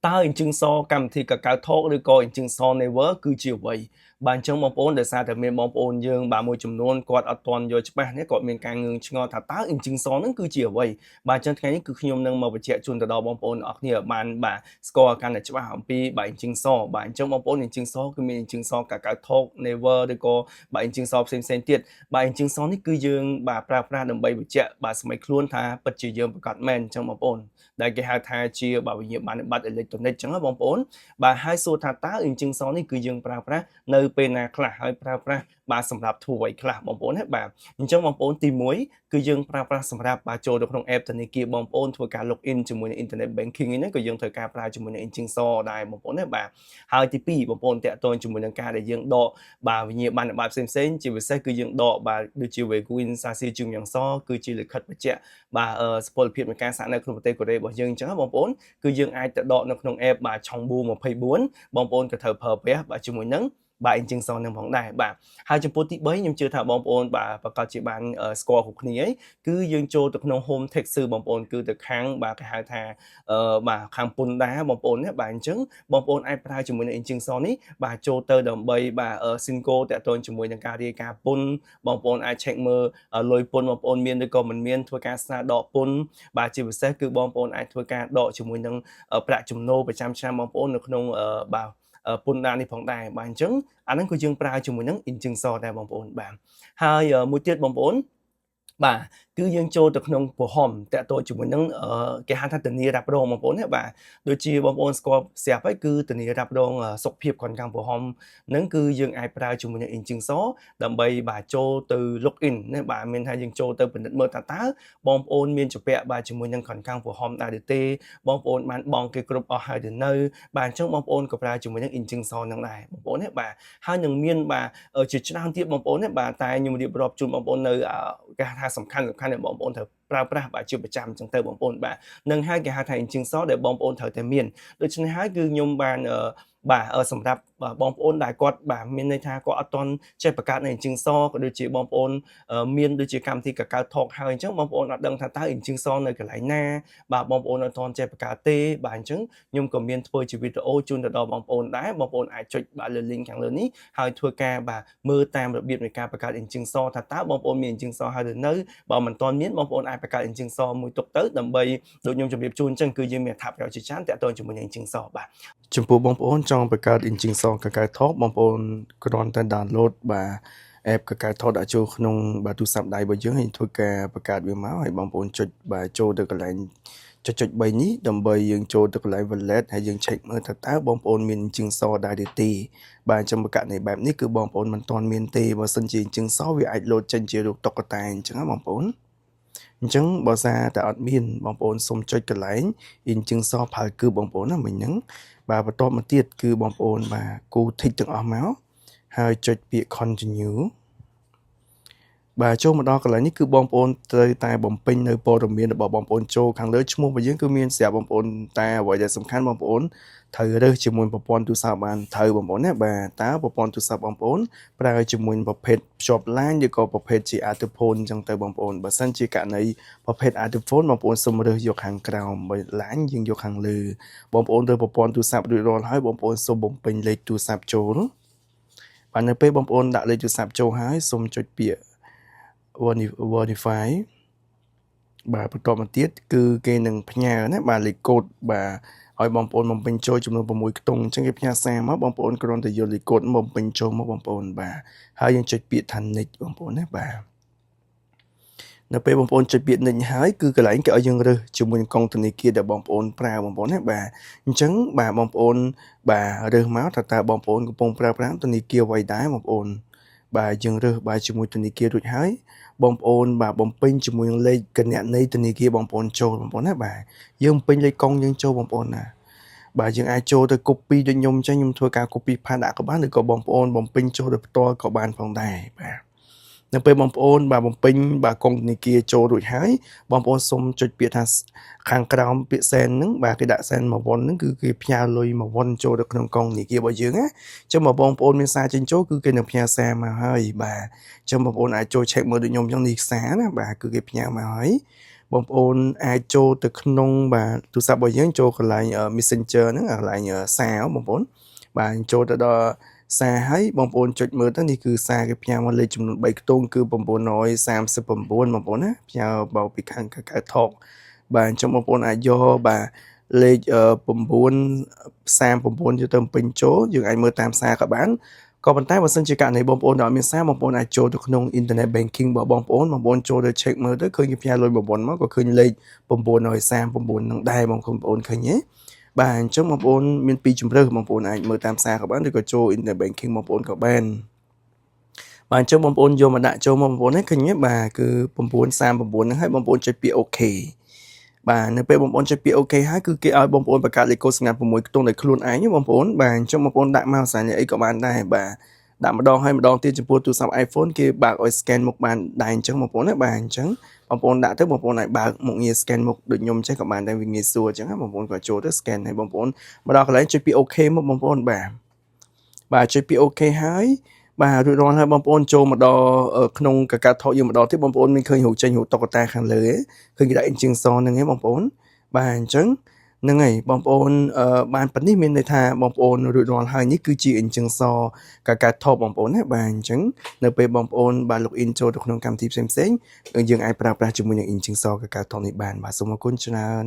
តើអញ្ចឹងសកម្មវិធីកាកាវថតឬក៏អញ្ចឹងស Never គឺជាអ្វីបាទអញ្ចឹងបងប្អូនដោយសារតែមានបងប្អូនយើងបាទមួយចំនួនគាត់អត់ទាន់យល់ច្បាស់នេះគាត់មានការងឿងឆ្ងល់ថាតើអញ្ចឹងសហ្នឹងគឺជាអ្វីបាទអញ្ចឹងថ្ងៃនេះគឺខ្ញុំនឹងមកបញ្ជាក់ជូនទៅដល់បងប្អូនអរគ្នាបានបាទស្គាល់កាន់តែច្បាស់អំពីបាទអញ្ចឹងសបាទអញ្ចឹងបងប្អូនអញ្ចឹងសគឺមានអញ្ចឹងសកាកាវថត Never ឬក៏បាទអញ្ចឹងសផ្សេងទៀតបាទអញ្ចឹងសនេះគឺយើងបាទប្រើប្រាស់ដើម្បីបញ្ជាក់បាទសម័យខ្លួនថាពិតជាយើងប្រកាសមែនអញ្ចឹងបងប្អូនដែលគេហៅថាជាបាទវិញ្ញាបនបត្រអេឡិចត្រូនិកអញ្ចឹងណាបងប្អូនបាទហើយសួរថាតើអញ្ចឹងសនេះគឺយើងប្រើប្រាស់នៅពេលណាខ្លះហើយប្រើប្រាស់បាទសម្រាប់ធ្វើអ្វីខ្លះបងប្អូនណាបាទអញ្ចឹងបងប្អូនទី1គឺយើងប្រើប្រាស់សម្រាប់បាទចូលទៅក្នុង app ធនាគារបងប្អូនធ្វើការ login ជាមួយនឹង internet banking ហ្នឹងក៏យើងត្រូវការប្រើជាមួយនឹង engine SO ដែរបងប្អូនណាបាទហើយទី2បងប្អូនតាក់ទងជាមួយនឹងការដែលយើងដកបាទវិញ្ញាបនបត្រផ្សេងជាពិសេសគឺយើងដកបាទដូចជា Win សាស៊ីជឹងយ៉ាងសគឺជាលិខិតបញ្ជាក់បាទសុពលភាពនៃការសាកនៅក្នុងប្រទេសកូរ៉េរបស់យើងអញ្ចឹងបងប្អូនគឺយើងអាចទៅដកនៅក្នុង app បាទឆុងប៊ូ24បងប្អូនក៏ត្រូវប្រើប្រាស់បាទជាមួយនឹងបាទអញ្ចឹងសនឹងផងដែរបាទហើយចំពោះទី3ខ្ញុំជឿថាបងប្អូនបាទប្រកាសជាបានស្គាល់គ្រប់គ្នាហើយគឺយើងចូលទៅក្នុង home text បងប្អូនគឺទៅខាងបាទគេហៅថាបាទខាងពុនដែរបងប្អូនណាបាទអញ្ចឹងបងប្អូនអាចប្រើជាមួយនឹងអញ្ចឹងសនេះបាទចូលទៅដើម្បីបាទ Synco តាក់ទងជាមួយនឹងការរាយការណ៍ពុនបងប្អូនអាច check មើលលុយពុនបងប្អូនមានឬក៏មិនមានធ្វើការស្នើដកពុនបាទជាពិសេសគឺបងប្អូនអាចធ្វើការដកជាមួយនឹងប្រាក់ចំណូលប្រចាំឆ្នាំបងប្អូននៅក្នុងបាទពុនដានេះផងដែរបាទអញ្ចឹងអាហ្នឹងគឺយើងប្រើជាមួយនឹង engine SO ដែរបងប្អូនបាទហើយមួយទៀតបងប្អូនបាទគឺយើងចូលទៅក្នុងប្រហមតាក់ទងជាមួយនឹងគេហៅថាធានារ៉ាប់រងបងប្អូនណាបាទដូចជាបងប្អូនស្គាល់ស្រាប់ហើយគឺធានារ៉ាប់រងសុខភាពខនខាងប្រហមហ្នឹងគឺយើងអាចប្រើជាមួយនឹង engine SO ដើម្បីបាទចូលទៅ login ណាបាទមានថាយើងចូលទៅពិនិត្យមើលតើបងប្អូនមានជាពាក់បាទជាមួយនឹងខនខាងប្រហមដែរឬទេបងប្អូនបានបងគេគ្រប់អស់ហើយឬនៅបាទអញ្ចឹងបងប្អូនក៏ប្រើជាមួយនឹង engine SO ហ្នឹងដែរបងប្អូនណាបាទហើយនឹងមានបាទជាច្រើនទៀតបងប្អូនណាបាទតែខ្ញុំរៀបរាប់ជូនបងប្អូននៅគេថាសំខាន់ដែលបងប្អូនត្រូវប្រើប្រាស់បាទជាប្រចាំអញ្ចឹងទៅបងប្អូនបាទនឹងហើយគេហៅថា engine SO ដែលបងប្អូនត្រូវតែមានដូច្នេះហើយគឺខ្ញុំបានបាទសម្រាប់បងប្អូនដែលគាត់បាទមានន័យថាគាត់អត់ទាន់ចេះបង្កើតនៅ engine SO ក៏ដូចជាបងប្អូនមានដូចជាកម្មវិធីកកៅថកហើយអញ្ចឹងបងប្អូនអត់ដឹងថាតើ engine SO នៅកន្លែងណាបាទបងប្អូនអត់ទាន់ចេះបង្កើតទេបាទអញ្ចឹងខ្ញុំក៏មានធ្វើជាវីដេអូជូនទៅដល់បងប្អូនដែរបងប្អូនអាចចុចបាទលើ link ខាងលើនេះហើយធ្វើការបាទមើលតាមរបៀបនៃការបង្កើត engine SO ថាតើបងប្អូនមាន engine SO ហើយឬនៅបើមិនទាន់មានបងប្អូនអាចបង្កើត engine SO មួយទុកទៅដើម្បីដូចខ្ញុំជម្រាបជូនអញ្ចឹងគឺយើងមានអត្ថប្រយោជន៍ជាច្រើនទាក់ទងជាមួយនឹង engine SO បាទចំពោះបងប្អូនចង់បង្កើត engine SO កកៅថតបងប្អូនគ្រាន់តែ download បាទ app កកៅថតដាក់ចូលក្នុងបាទទូរស័ព្ទដៃរបស់យើងហើយធ្វើការបង្កើតវាមកហើយបងប្អូនចុចបាទចូលទៅកន្លែងចុច3នេះដើម្បីយើងចូលទៅកន្លែង wallet ហើយយើង check មើលថាតើបងប្អូនមាន engine SO ដែរឬទេបាទចំប្រកាសនៃបែបនេះគឺបងប្អូនមិនទាន់មានទេបើសិនជា engine SO វាអាចលោតចេញជារូបតុក្កតាអញ្ចឹងណាបងប្អូនអញ្ចឹងបើសារតែអត់មានបងប្អូនសូមចុចកន្លែង engine SO ប្រើគឺបងប្អូនណាមិញហ្នឹងបាទបន្ទាប់មកទៀតគឺបងប្អូនបាទគូ tick ទាំងអស់មកហើយចុចពាក្យ continue បាទចូលមកដល់កន្លែងនេះគឺបងប្អូនត្រូវតែបំពេញនៅព័ត៌មានរបស់បងប្អូនចូលខាងលើឈ្មោះរបស់យើងគឺមានស្រាប់បងប្អូនតែអ្វីដែលសំខាន់បងប្អូនត្រូវរើសជាមួយប្រព័ន្ធទូរស័ព្ទបានត្រូវបងប្អូនណាបាទតើប្រព័ន្ធទូរស័ព្ទបងប្អូនប្រើជាមួយប្រភេទភ្ជាប់ LAN ឬក៏ប្រភេទជា Artiphone អញ្ចឹងទៅបងប្អូនបើសិនជាករណីប្រភេទ Artiphone បងប្អូនសូមរើសយកខាងក្រោមបើ LAN យើងយកខាងលើបងប្អូនរើសប្រព័ន្ធទូរស័ព្ទរួចរាល់ហើយបងប្អូនសូមបំពេញលេខទូរស័ព្ទចូលបាទនៅពេលបងប្អូនដាក់លេខទូរស័ព្ទចូលហើយសូមចុចពាក្យverify បាទបន្តមកទៀតគឺគេនឹងផ្ញើណាបាទលេខកូដបាទឲ្យបងប្អូនបំពេញចូលចំនួន6ខ្ទង់អញ្ចឹងគេផ្ញើសារមកបងប្អូនគ្រាន់តែយកលេខកូដមកបំពេញចូលមកបងប្អូនបាទហើយយើងចុចពាក្យថា next បងប្អូនណាបាទនៅពេលបងប្អូនចុចពាក្យ next ហើយគឺកន្លែងគេឲ្យយើងរើសជាមួយនឹងកុងធនាគារដែលបងប្អូនប្រើបងប្អូនណាបាទអញ្ចឹងបាទបងប្អូនបាទរើសមកថាតើបងប្អូនកំពុងប្រើប្រាស់ធនាគារអ្វីដែរបងប្អូនបាទយើងរើសបាទជាមួយធនាគាររួចហើយបងប្អូនបាទបំពេញជាមួយនឹងលេខគណនីធនាគារបងប្អូនចូលបងប្អូនណាបាទយើងបំពេញលេខកុងយើងចូលបងប្អូនណាបាទយើងអាចចូលទៅ copy ដូចខ្ញុំអញ្ចឹងខ្ញុំធ្វើការ copy ផាដាក់ក៏បានឬក៏បងប្អូនបំពេញចូលទៅផ្ទាល់ក៏បានផងដែរបាទនៅពេលបងប្អូនបាទបំពេញបាទកុងធនាគារចូលរួចហើយបងប្អូនសូមចុចពាក្យថាខាងក្រោមពាក្យ send ហ្នឹងបាទគេដាក់ send មកវ៉ុនហ្នឹងគឺគេផ្ញើលុយមកវ៉ុនចូលទៅក្នុងកុងធនាគាររបស់យើងណាអញ្ចឹងបងប្អូនមានសារចេញចូលគឺគេនឹងផ្ញើសារមកហើយបាទអញ្ចឹងបងប្អូនអាចចូល check មើលដូចខ្ញុំអញ្ចឹងនេះសារណាបាទគឺគេផ្ញើមកហើយប បងប្អូនអាចចូលទៅក្នុងបាទទូរស័ព្ទរបស់យើងចូលកន្លែង Messenger ហ្នឹងកន្លែងសារបងប្អូនបាទចូលទៅដល់សារហើយបងប្អូនចុចមើលទៅនេះគឺសារគេផ្ញើមកលេខចំនួន3ខ្ទង់គឺ939បងប្អូនណាផ្ញើបោកពីខាងកៅថកបាទអញ្ចឹងបងប្អូនអាចយកបាទលេខ939យកទៅពេញចូលយើងអាចមើលតាមសារក៏បានក៏ប៉ុន្តែបើសិនជាករណីបងប្អូនដែលអត់មានសារបងប្អូនអាចចូលទៅក្នុង Internet Banking របស់បងប្អូនចូលទៅ check មើលទៅឃើញគេផ្ញើលុយបងប្អូនមកក៏ឃើញលេខ939នឹងដែរបងប្អូនឃើញទេបាទអញ្ចឹងបងប្អូនមាន2ជម្រើសបងប្អូនអាចមើលតាមសារក៏បានឬក៏ចូល Internet Banking បងប្អូនក៏បានបាទអញ្ចឹងបងប្អូនយកមកដាក់ចូលមកបងប្អូនឃើញទេបាទគឺ939ហ្នឹងហើយបងប្អូនចុចពាក្យ OK បាទនៅពេលបងប្អូនចុចពាក្យ OK ហើយគឺគេឲ្យបងប្អូនបង្កើតលេខកូដសម្ងាត់6ខ្ទង់ដោយខ្លួនឯងបងប្អូនបាទអញ្ចឹងបងប្អូនដាក់មកសារអីក៏បានដែរបាទដាក់ម្ដងហើយម្ដងទៀតចំពោះទូរស័ព្ទ iPhone គេបើកឲ្យ scan មុខបានដែរអញ្ចឹងបងប្អូនណាបាទអញ្ចឹងបងប្អូនដាក់ទៅបងប្អូនអាចបើកមុខងារ scan មុខដូចខ្ញុំចេះក៏បានដែរវាងាយស្រួលអញ្ចឹងបងប្អូនក៏ចូលទៅ scan ឲ្យបងប្អូនមកដល់កន្លែងចុចពាក្យ OK មកបងប្អូនបាទចុចពាក្យ OK ហើយបាទរួចរាល់ហើយបងប្អូនចូលមកដល់ក្នុងកកាថតយើងម្ដងទៀតបងប្អូនមានឃើញរូបចេញរូបតុក្កតាខាងលើឃើញគេដាក់ engine សហ្នឹងឯងបងប្អូនបាទអញ្ចឹងហ្នឹងហើយបងប្អូនបានប៉ុណ្នេះមានន័យថាបងប្អូនរួចរាល់ហើយនេះគឺជា engine សកកាថតបងប្អូនណាបាទអញ្ចឹងនៅពេលបងប្អូនបាទ login ចូលទៅក្នុងកម្មវិធីផ្សេងៗយើងអាចប្រើប្រាស់ជាមួយនឹង engine សកកាថតនេះបានបាទសូមអរគុណច្រើន